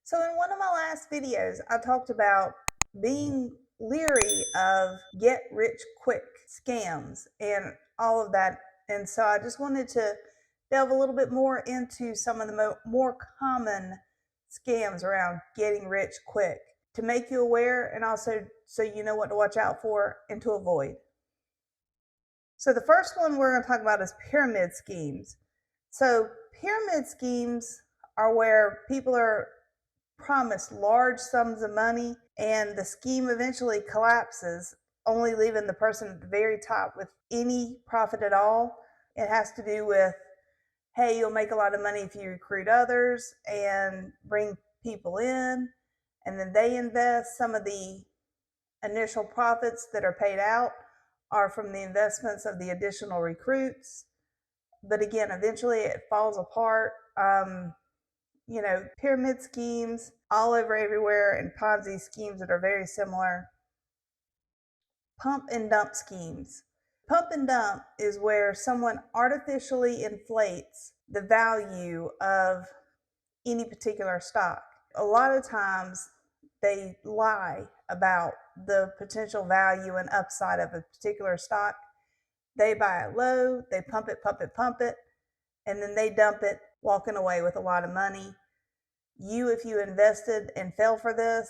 So, in one of my last videos, I talked about being leery of get rich quick scams and all of that. And so, I just wanted to delve a little bit more into some of the more common scams around getting rich quick to make you aware and also so you know what to watch out for and to avoid. So, the first one we're going to talk about is pyramid schemes. So, pyramid schemes are where people are promised large sums of money and the scheme eventually collapses, only leaving the person at the very top with any profit at all. It has to do with, hey, you'll make a lot of money if you recruit others and bring people in, and then they invest. Some of the initial profits that are paid out are from the investments of the additional recruits. But again, eventually it falls apart. Pyramid schemes all over everywhere and Ponzi schemes that are very similar. Pump and dump schemes. Pump and dump is where someone artificially inflates the value of any particular stock. A lot of times they lie about the potential value and upside of a particular stock. They buy it low, they pump it, and then they dump it, walking away with a lot of money. If you invested and fell for this,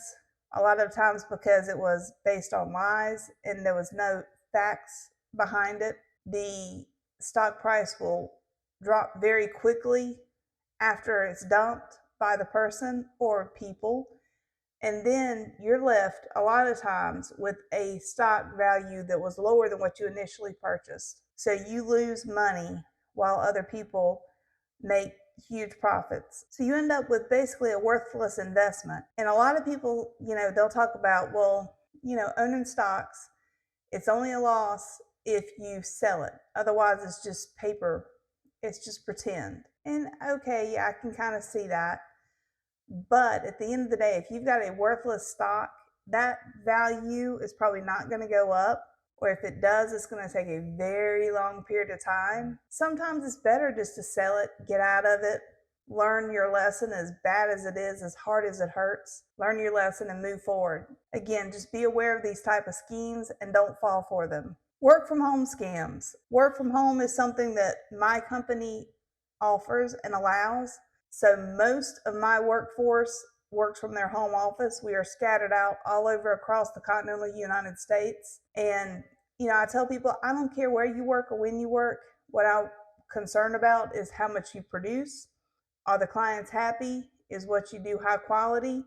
a lot of times because it was based on lies and there was no facts behind it, the stock price will drop very quickly after it's dumped by the person or people. And then you're left a lot of times with a stock value that was lower than what you initially purchased. So you lose money while other people make huge profits. So you end up with basically a worthless investment. And a lot of people, they'll talk about, well, owning stocks, it's only a loss if you sell it. Otherwise, it's just paper. It's just pretend. And okay, yeah, I can kind of see that. But at the end of the day, if you've got a worthless stock, that value is probably not going to go up. Or if it does, it's going to take a very long period of time. Sometimes it's better just to sell it, get out of it, learn your lesson, as bad as it is, as hard as it hurts. Learn your lesson and move forward. Again, just be aware of these type of schemes and don't fall for them. Work from home scams. Work from home is something that my company offers and allows. So most of my workforce works from their home office. We are scattered out all over across the continental United States. And, I tell people, I don't care where you work or when you work. What I'm concerned about is how much you produce. Are the clients happy? Is what you do high quality?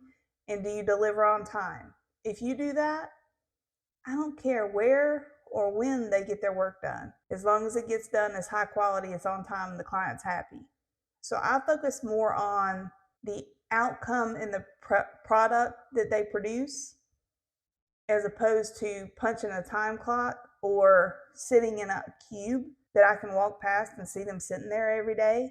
And do you deliver on time? If you do that, I don't care where or when they get their work done. As long as it gets done as high quality, it's on time, and the client's happy. So I focus more on the outcome in the product that they produce as opposed to punching a time clock or sitting in a cube that I can walk past and see them sitting there every day.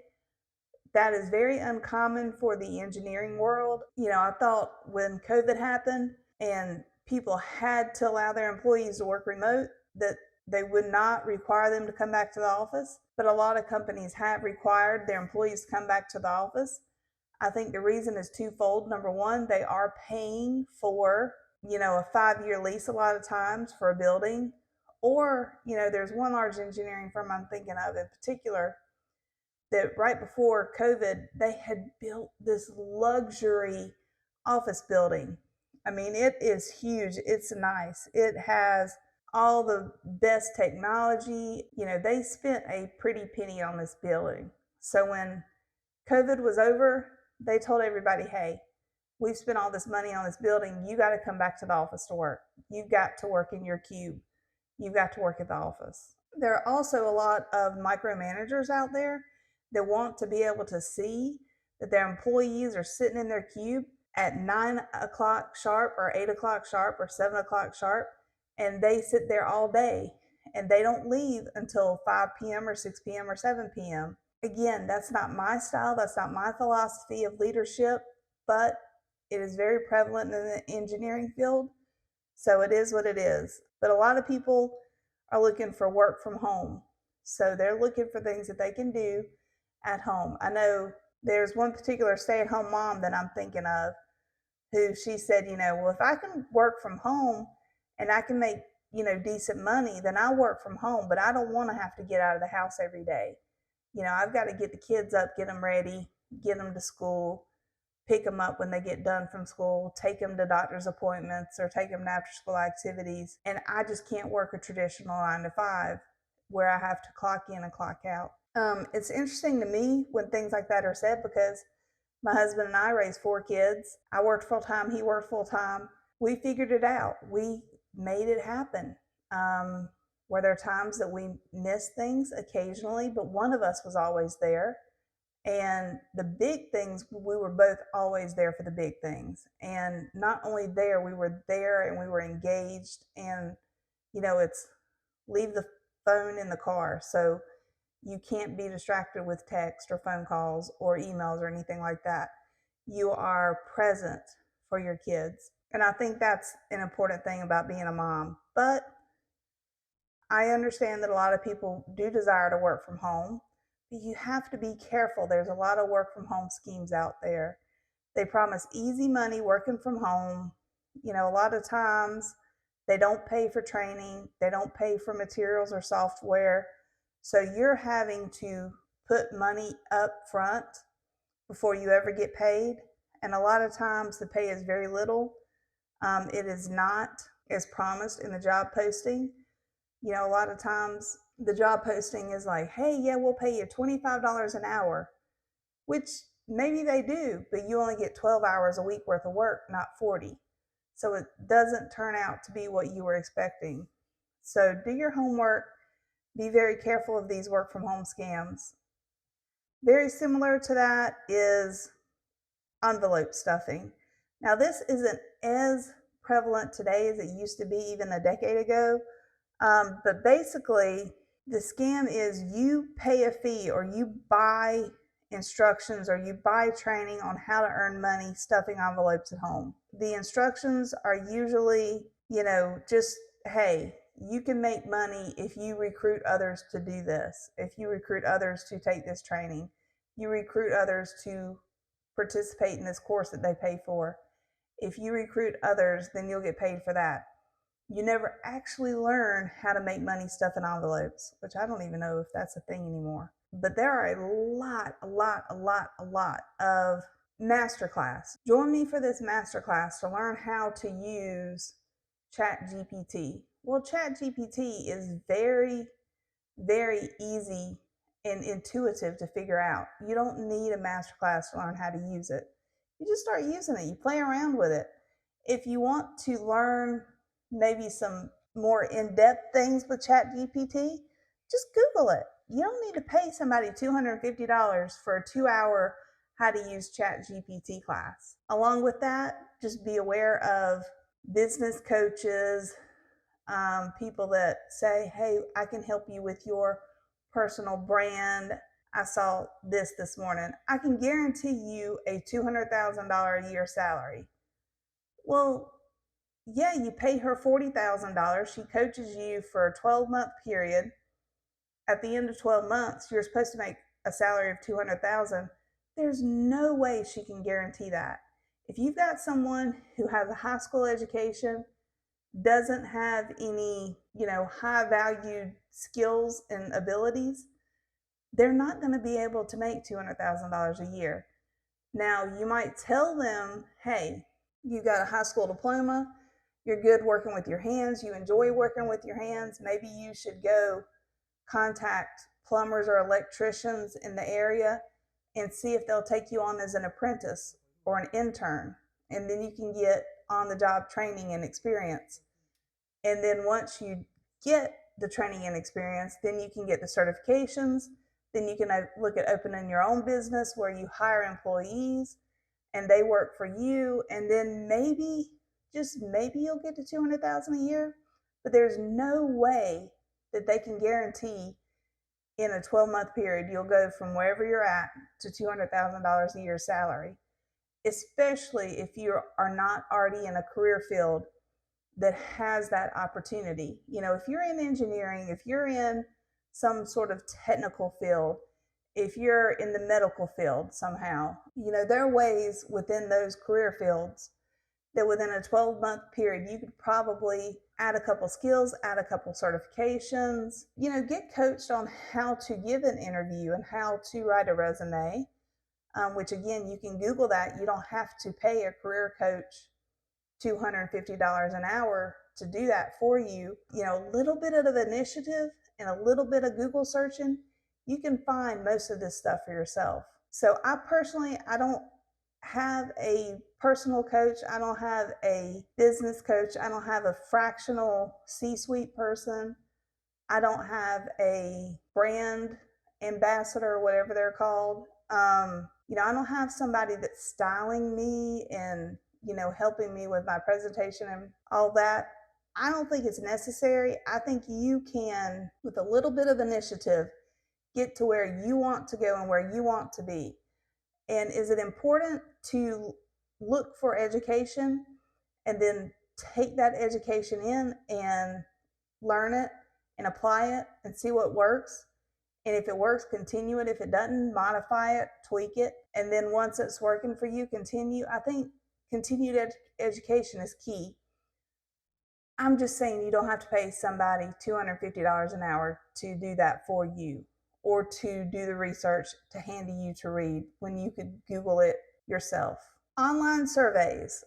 That is very uncommon for the engineering world. I thought when COVID happened and people had to allow their employees to work remote, that they would not require them to come back to the office. But a lot of companies have required their employees to come back to the office. I think the reason is twofold. Number one, they are paying for, a 5-year lease a lot of times for a building. Or, there's one large engineering firm I'm thinking of in particular that right before COVID, they had built this luxury office building. I mean, it is huge. It's nice. It has all the best technology. They spent a pretty penny on this building. So when COVID was over, they told everybody, hey, we've spent all this money on this building. You got to come back to the office to work. You've got to work in your cube. You've got to work at the office. There are also a lot of micromanagers out there that want to be able to see that their employees are sitting in their cube at 9 o'clock sharp or 8 o'clock sharp or 7 o'clock sharp, and they sit there all day and they don't leave until 5 p.m. or 6 p.m. or 7 p.m. Again, that's not my style. That's not my philosophy of leadership, but it is very prevalent in the engineering field. So it is what it is. But a lot of people are looking for work from home. So they're looking for things that they can do at home. I know there's one particular stay-at-home mom that I'm thinking of who she said, well, if I can work from home and I can make, decent money, then I'll work from home, but I don't want to have to get out of the house every day. I've got to get the kids up, get them ready, get them to school, pick them up when they get done from school, take them to doctor's appointments or take them to after school activities. And I just can't work a traditional 9 to 5 where I have to clock in and clock out. It's interesting to me when things like that are said because my husband and I raised 4 kids. I worked full time, he worked full time. We figured it out. We made it happen. Were there times that we missed things occasionally, but one of us was always there. And the big things, we were both always there for the big things. And not only there, we were there and we were engaged. And, it's leave the phone in the car. So you can't be distracted with text or phone calls or emails or anything like that. You are present for your kids. And I think that's an important thing about being a mom. But I understand that a lot of people do desire to work from home, but you have to be careful. There's a lot of work from home schemes out there. They promise easy money working from home. A lot of times they don't pay for training, they don't pay for materials or software. So you're having to put money up front before you ever get paid. And a lot of times the pay is very little. It is not as promised in the job posting. A lot of times the job posting is like, hey, yeah, we'll pay you $25 an hour, which maybe they do, but you only get 12 hours a week worth of work, not 40. So it doesn't turn out to be what you were expecting. So do your homework. Be very careful of these work from home scams. Very similar to that is envelope stuffing. Now, this isn't as prevalent today as it used to be even a decade ago. But basically, the scam is you pay a fee or you buy instructions or you buy training on how to earn money stuffing envelopes at home. The instructions are usually, just, hey, you can make money if you recruit others to do this, if you recruit others to take this training, you recruit others to participate in this course that they pay for. If you recruit others, then you'll get paid for that. You never actually learn how to make money stuffing envelopes, which I don't even know if that's a thing anymore. But there are a lot of masterclass. Join me for this masterclass to learn how to use ChatGPT. Well, ChatGPT is very, very easy and intuitive to figure out. You don't need a masterclass to learn how to use it. You just start using it. You play around with it. If you want to learn maybe some more in-depth things with ChatGPT, just Google it. You don't need to pay somebody $250 for a 2-hour how to use ChatGPT class. Along with that, just be aware of business coaches, people that say, hey, I can help you with your personal brand. I saw this morning. I can guarantee you a $200,000 a year salary. Well, yeah, you pay her $40,000. She coaches you for a 12-month period. At the end of 12 months, you're supposed to make a salary of $200,000. There's no way she can guarantee that. If you've got someone who has a high school education, doesn't have any, high valued skills and abilities, they're not going to be able to make $200,000 a year. Now, you might tell them, hey, you got a high school diploma, you're good working with your hands, you enjoy working with your hands, maybe you should go contact plumbers or electricians in the area and see if they'll take you on as an apprentice or an intern. And then you can get on the job training and experience. And then once you get the training and experience, then you can get the certifications. Then you can look at opening your own business where you hire employees and they work for you. And then maybe, just maybe, you'll get to $200,000 a year. But there's no way that they can guarantee in a 12-month period you'll go from wherever you're at to $200,000 a year salary, especially if you are not already in a career field that has that opportunity. If you're in engineering, if you're in some sort of technical field, if you're in the medical field somehow, there are ways within those career fields that within a 12-month period, you could probably add a couple skills, add a couple certifications, get coached on how to give an interview and how to write a resume, which again, you can Google that. You don't have to pay a career coach $250 an hour to do that for you. A little bit of initiative and a little bit of Google searching, you can find most of this stuff for yourself. So I don't have a personal coach. I don't have a business coach. I don't have a fractional C-suite person. I don't have a brand ambassador, whatever they're called. I don't have somebody that's styling me and helping me with my presentation and all that. I don't think it's necessary. I think you can, with a little bit of initiative, get to where you want to go and where you want to be. And is it important to look for education and then take that education in and learn it and apply it and see what works? And if it works, continue it. If it doesn't, modify it, tweak it. And then once it's working for you, continue. I think continued education is key. I'm just saying you don't have to pay somebody $250 an hour to do that for you, or to do the research to hand to you to read when you could Google it yourself. Online surveys,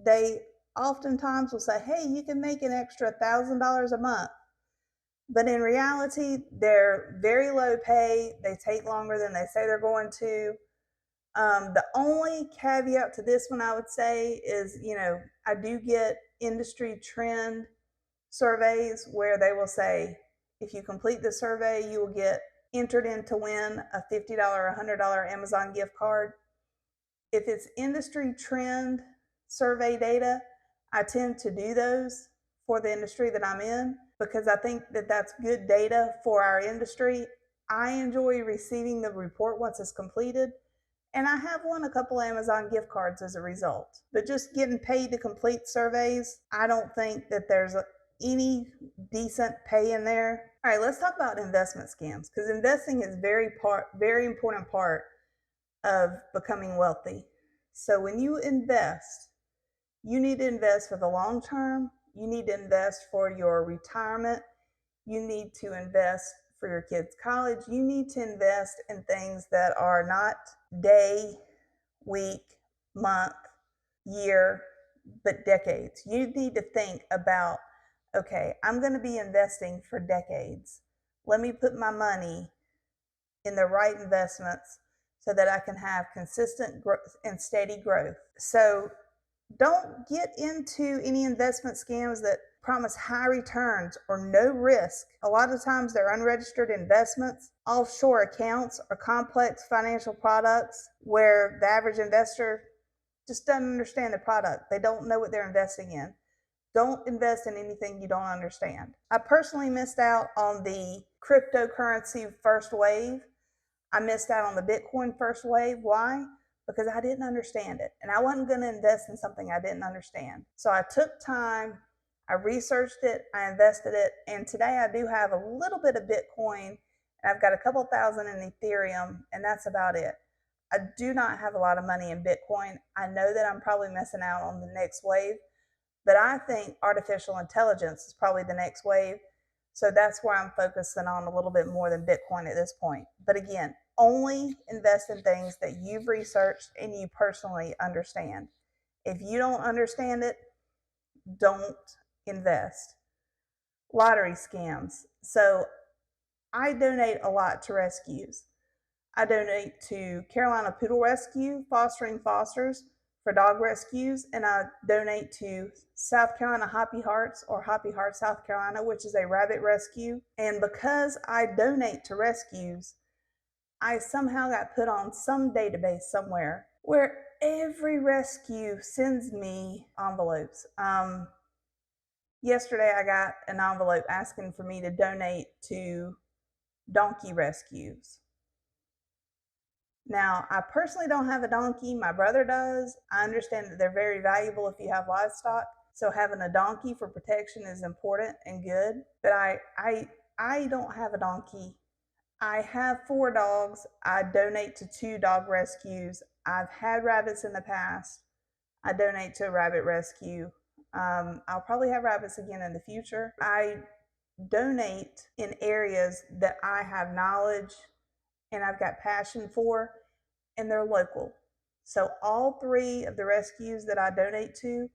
they oftentimes will say, hey, you can make an extra $1,000 a month. But in reality, they're very low pay. They take longer than they say they're going to. The only caveat to this one I would say is, I do get industry trend surveys where they will say, if you complete the survey, you will get entered in to win a $50 or $100 Amazon gift card. If it's industry trend survey data, I tend to do those for the industry that I'm in because I think that that's good data for our industry. I enjoy receiving the report once it's completed, and I have won a couple Amazon gift cards as a result. But just getting paid to complete surveys, I don't think that there's any decent pay in there. All right, let's talk about investment scams, because investing is very important part of becoming wealthy. So when you invest, you need to invest for the long term. You need to invest for your retirement. You need to invest for your kids' college. You need to invest in things that are not day, week, month, year, but decades. You need to think about, okay, I'm going to be investing for decades. Let me put my money in the right investments so that I can have consistent growth and steady growth. So don't get into any investment scams that promise high returns or no risk. A lot of times they're unregistered investments, offshore accounts, or complex financial products where the average investor just doesn't understand the product. They don't know what they're investing in. Don't invest in anything you don't understand. I personally missed out on the cryptocurrency first wave. I missed out on the Bitcoin first wave. Why? Because I didn't understand it. And I wasn't going to invest in something I didn't understand. So I took time, I researched it, I invested it, and today I do have a little bit of Bitcoin, and I've got a couple thousand in Ethereum, and that's about it. I do not have a lot of money in Bitcoin. I know that I'm probably missing out on the next wave, but I think artificial intelligence is probably the next wave. So that's where I'm focusing on a little bit more than Bitcoin at this point. But again, only invest in things that you've researched and you personally understand. If you don't understand it, don't invest. Lottery scams. So I donate a lot to rescues. I donate to Carolina Poodle Rescue, Fostering Fosters for dog rescues, and I donate to South Carolina Hoppy Hearts, or Hoppy Hearts South Carolina, which is a rabbit rescue. And because I donate to rescues, I somehow got put on some database somewhere where every rescue sends me envelopes. Yesterday I got an envelope asking for me to donate to donkey rescues. Now, I personally don't have a donkey. My brother does. I understand that they're very valuable if you have livestock. So having a donkey for protection is important and good. But I don't have a donkey. I have 4 dogs. I donate to 2 dog rescues. I've had rabbits in the past. I donate to a rabbit rescue. I'll probably have rabbits again in the future. I donate in areas that I have knowledge and I've got passion for, and they're local. So all three of the rescues that I donate to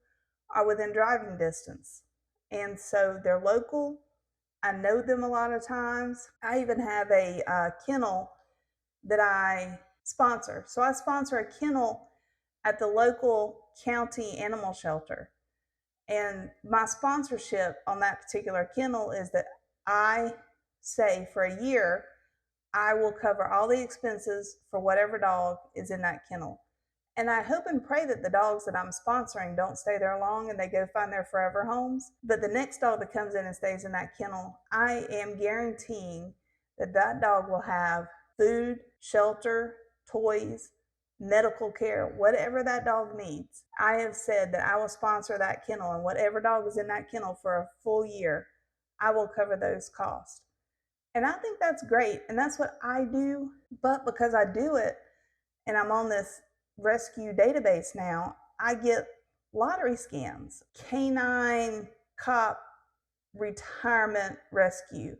are within driving distance. And so they're local. I know them a lot of times. I even have a kennel that I sponsor. So I sponsor a kennel at the local county animal shelter. And my sponsorship on that particular kennel is that I say for a year, I will cover all the expenses for whatever dog is in that kennel. And I hope and pray that the dogs that I'm sponsoring don't stay there long and they go find their forever homes. But the next dog that comes in and stays in that kennel, I am guaranteeing that that dog will have food, shelter, toys, medical care, whatever that dog needs. I have said that I will sponsor that kennel, and whatever dog is in that kennel for a full year, I will cover those costs. And I think that's great. And that's what I do. But because I do it and I'm on this rescue database now, I get lottery scams. Canine Cop Retirement Rescue,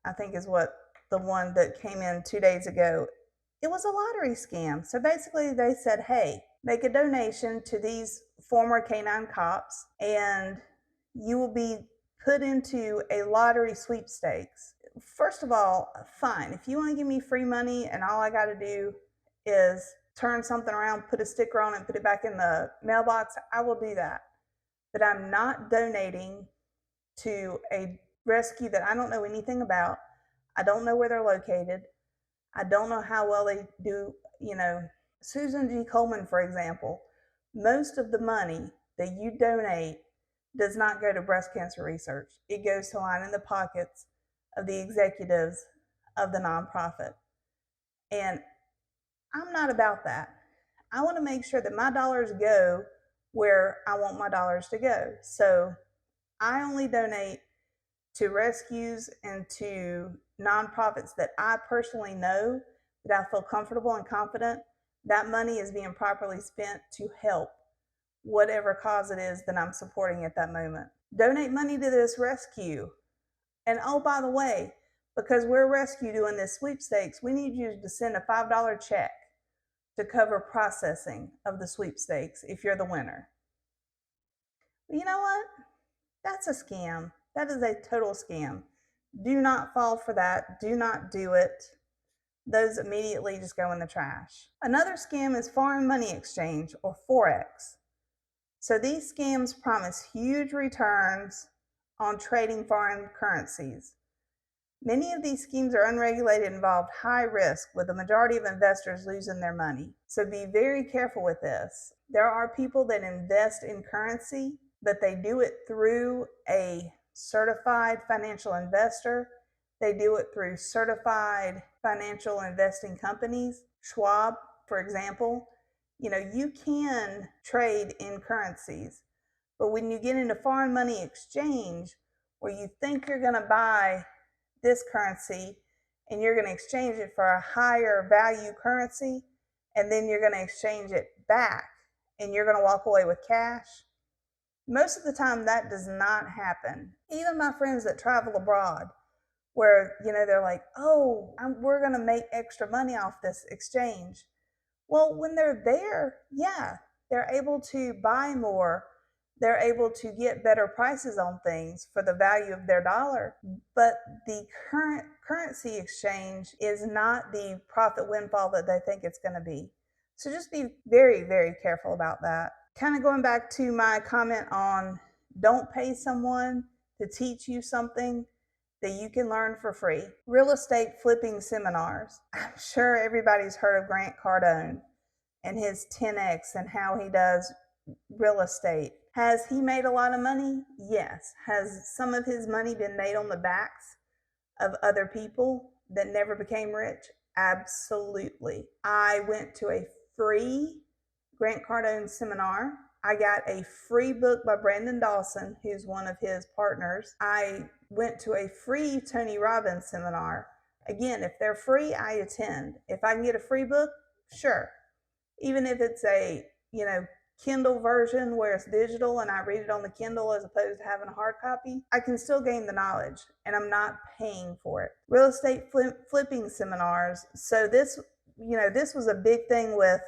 I think is what the one that came in 2 days ago. It was a lottery scam. So basically, they said, hey, make a donation to these former canine cops and you will be put into a lottery sweepstakes. First of all, fine. If you want to give me free money and all I got to do is turn something around, put a sticker on it, and put it back in the mailbox, I will do that. But I'm not donating to a rescue that I don't know anything about. I don't know where they're located. I don't know how well they do, Susan G. Komen, for example, most of the money that you donate does not go to breast cancer research. It goes to line in the pockets of the executives of the nonprofit. And I'm not about that. I want to make sure that my dollars go where I want my dollars to go. So I only donate to rescues and to nonprofits that I personally know, that I feel comfortable and confident that money is being properly spent to help whatever cause it is that I'm supporting at that moment. Donate money to this rescue. And oh, by the way, because we're a rescue doing this sweepstakes, we need you to send a $5 check to cover processing of the sweepstakes if you're the winner. You know what? That's a scam. That is a total scam. Do not fall for that. Do not do it. Those immediately just go in the trash. Another scam is foreign money exchange, or Forex. So these scams promise huge returns on trading foreign currencies. Many of these schemes are unregulated and involve high risk, with the majority of investors losing their money. So be very careful with this. There are people that invest in currency, but they do it through a certified financial investor. They do it through certified financial investing companies. Schwab, for example, you can trade in currencies, but when you get into foreign money exchange, where you think you're going to buy this currency and you're going to exchange it for a higher value currency, and then you're going to exchange it back and you're going to walk away with cash. Most of the time that does not happen. Even my friends that travel abroad, where they're like, oh, we're going to make extra money off this exchange. Well, when they're there, yeah, they're able to buy more. They're able to get better prices on things for the value of their dollar. But the current currency exchange is not the profit windfall that they think it's going to be. So just be very, very careful about that. Kind of going back to my comment on don't pay someone to teach you something that you can learn for free. Real estate flipping seminars. I'm sure everybody's heard of Grant Cardone and his 10X and how he does real estate. Has he made a lot of money? Yes. Has some of his money been made on the backs of other people that never became rich? Absolutely. I went to a free Grant Cardone seminar. I got a free book by Brandon Dawson, who's one of his partners. I went to a free Tony Robbins seminar. Again, if they're free, I attend. If I can get a free book, sure. Even if it's a, Kindle version where it's digital and I read it on the Kindle as opposed to having a hard copy, I can still gain the knowledge and I'm not paying for it. Real estate flipping seminars. So this was a big thing with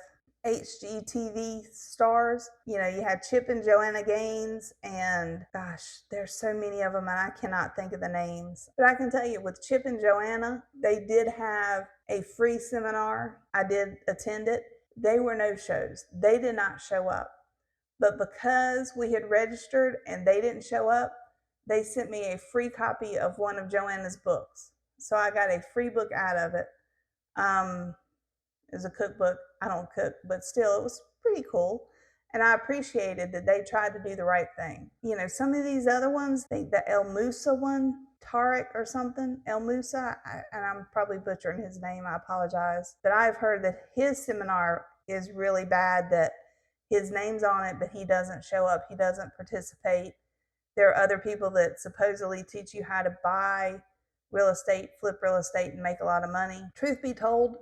HGTV stars. You had Chip and Joanna Gaines, and gosh, there's so many of them, and I cannot think of the names. But I can tell you, with Chip and Joanna, they did have a free seminar. I did attend it. They were no shows. They did not show up. But because we had registered and they didn't show up, they sent me a free copy of one of Joanna's books. So I got a free book out of it. It was a cookbook. I don't cook, but still, it was pretty cool. And I appreciated that they tried to do the right thing. Some of these other ones, the El Musa one, Tarek or something, El Musa, and I'm probably butchering his name, I apologize. But I've heard that his seminar is really bad, that his name's on it, but he doesn't show up, he doesn't participate. There are other people that supposedly teach you how to buy real estate, flip real estate, and make a lot of money. Truth be told,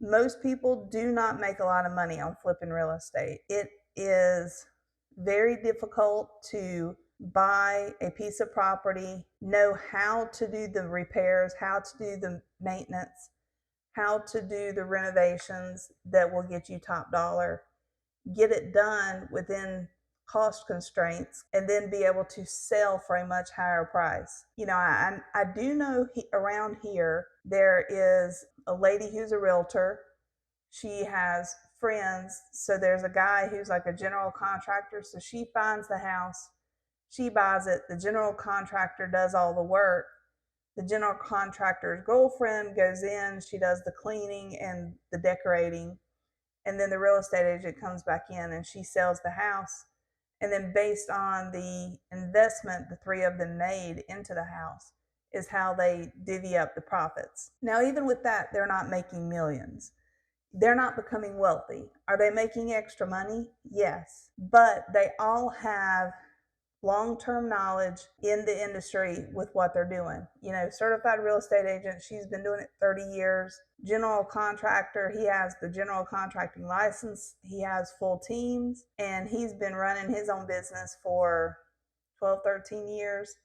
most people do not make a lot of money on flipping real estate. It is very difficult to buy a piece of property, know how to do the repairs, how to do the maintenance, how to do the renovations that will get you top dollar, get it done within cost constraints, and then be able to sell for a much higher price. I do know around here there is a lady who's a realtor. She has friends. So there's a guy who's like a general contractor. So she finds the house, she buys it, the general contractor does all the work. The general contractor's girlfriend goes in, she does the cleaning and the decorating, and then the real estate agent comes back in and she sells the house. And then based on the investment the three of them made into the house is how they divvy up the profits. Now, even with that, they're not making millions. They're not becoming wealthy. Are they making extra money? Yes. But they all have long-term knowledge in the industry with what they're doing. Certified real estate agent, she's been doing it 30 years. General contractor, he has the general contracting license. He has full teams, and he's been running his own business for 12, 13 years.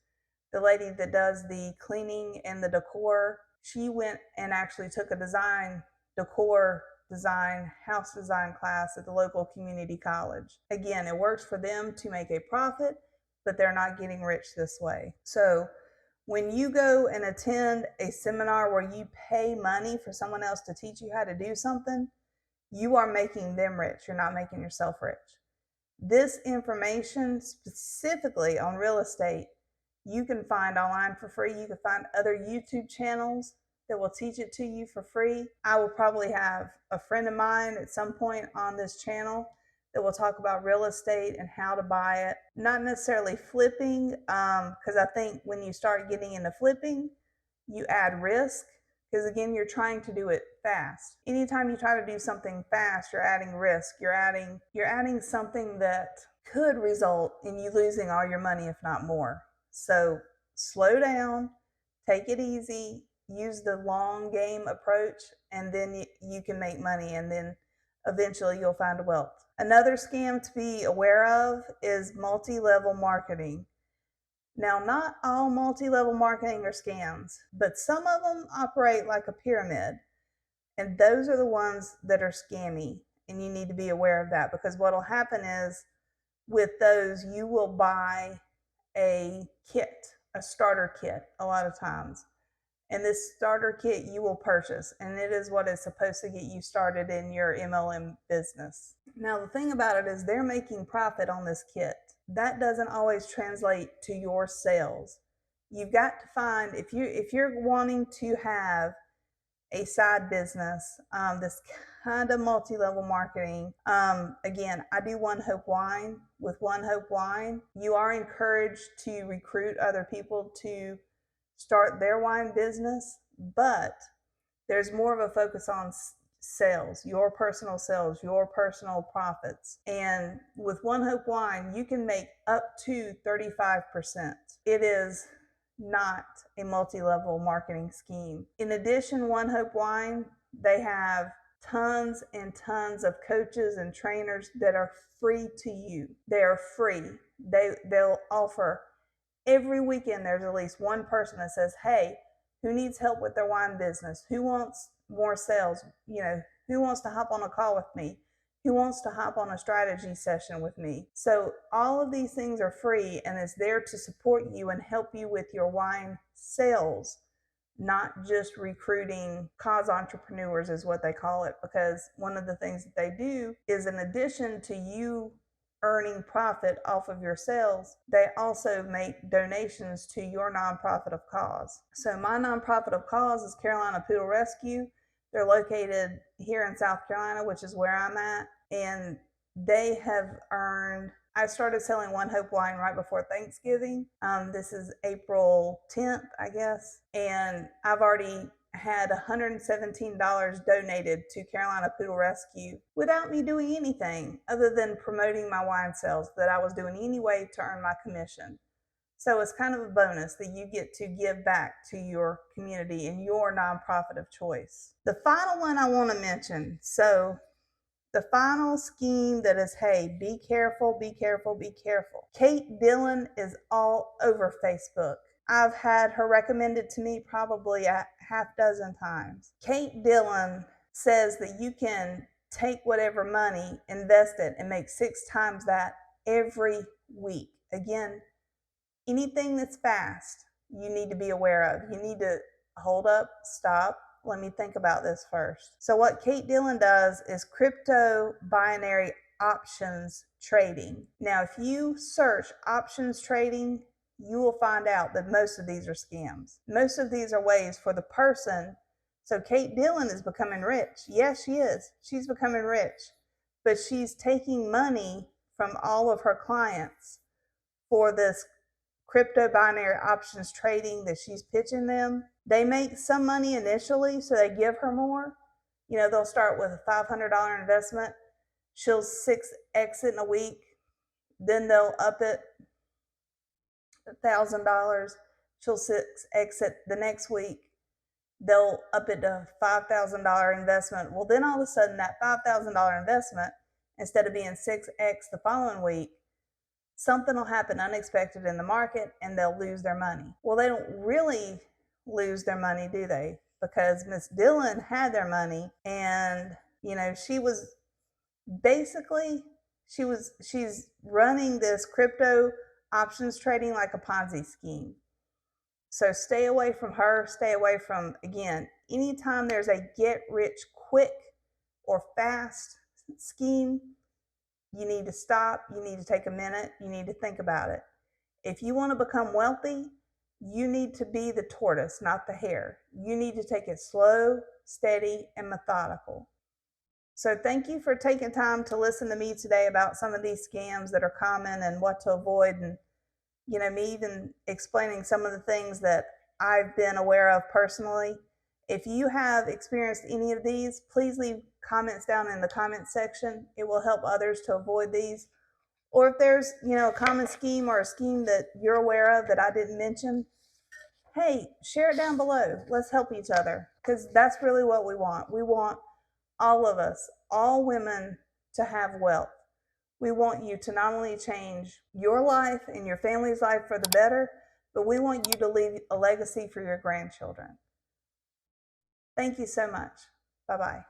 The lady that does the cleaning and the decor, she went and actually took a house design class at the local community college. Again, it works for them to make a profit, but they're not getting rich this way. So when you go and attend a seminar where you pay money for someone else to teach you how to do something, you are making them rich. You're not making yourself rich. This information specifically on real estate, you can find online for free. You can find other YouTube channels that will teach it to you for free. I will probably have a friend of mine at some point on this channel that will talk about real estate and how to buy it. Not necessarily flipping, because I think when you start getting into flipping, you add risk, because again, you're trying to do it fast. Anytime you try to do something fast, you're adding risk. You're adding something that could result in you losing all your money, if not more. So slow down, take it easy, use the long game approach, and then you can make money, and then eventually you'll find wealth. Another scam to be aware of is multi-level marketing. Now, not all multi-level marketing are scams, but some of them operate like a pyramid, and those are the ones that are scammy, and you need to be aware of that, because what will happen is with those, you will buy a kit, a starter kit a lot of times. And this starter kit you will purchase, and it is what is supposed to get you started in your MLM business. Now, the thing about it is they're making profit on this kit. That doesn't always translate to your sales. You've got to find, if you're wanting to have a side business, this kind of multi-level marketing. Again, I do One Hope Wine. With One Hope Wine, you are encouraged to recruit other people to start their wine business, but there's more of a focus on sales, your personal sales, your personal profits. And with One Hope Wine, you can make up to 35%. It is not a multi-level marketing scheme. In addition, One Hope Wine, they have tons and tons of coaches and trainers that are free to you. They are free. They'll offer every weekend. There's at least one person that says, hey, who needs help with their wine business? Who wants more sales? Who wants to hop on a call with me? Who wants to hop on a strategy session with me? So all of these things are free, and it's there to support you and help you with your wine sales, not just recruiting cause entrepreneurs is what they call it, because one of the things that they do is, in addition to you earning profit off of your sales, they also make donations to your nonprofit of cause. So my nonprofit of cause is Carolina Poodle Rescue. They're located here in South Carolina, which is where I'm at, and they have earned, I started selling One Hope wine right before Thanksgiving. This is April 10th, I guess, and I've already had $117 donated to Carolina Poodle Rescue without me doing anything other than promoting my wine sales that I was doing anyway to earn my commission. So it's kind of a bonus that you get to give back to your community and your nonprofit of choice. The final one I want to mention, so the final scheme that is, hey, be careful, be careful, be careful. Kate Dillon is all over Facebook. I've had her recommended to me probably a half dozen times. Kate Dillon says that you can take whatever money, invest it, and make 6 times that every week. Again, anything that's fast, you need to be aware of. You need to hold up, stop. Let me think about this first. So what Kate Dillon does is crypto binary options trading. Now, if you search options trading, you will find out that most of these are scams. Most of these are ways for the person. So Kate Dillon is becoming rich. Yes, she is. She's becoming rich, but she's taking money from all of her clients for this crypto binary options trading that she's pitching them. They make some money initially, so they give her more. They'll start with a $500 investment. She'll 6x it in a week. Then they'll up it $1,000. She'll 6x it the next week. They'll up it to $5,000 investment. Well, then all of a sudden that $5,000 investment, instead of being 6x the following week, something will happen unexpected in the market and they'll lose their money. Well, they don't really lose their money, do they? Because Miss Dillon had their money, and she's running this crypto options trading like a Ponzi scheme. So stay away from her. Stay away from, again, anytime there's a get rich quick or fast scheme, you need to stop. You need to take a minute. You need to think about it. If you want to become wealthy, you need to be the tortoise, not the hare. You need to take it slow, steady, and methodical. So thank you for taking time to listen to me today about some of these scams that are common and what to avoid, and me even explaining some of the things that I've been aware of personally. If you have experienced any of these, please leave comments down in the comment section. It will help others to avoid these. Or if there's, a common scheme or a scheme that you're aware of that I didn't mention, hey, share it down below. Let's help each other, because that's really what we want. We want all of us, all women, to have wealth. We want you to not only change your life and your family's life for the better, but we want you to leave a legacy for your grandchildren. Thank you so much. Bye-bye.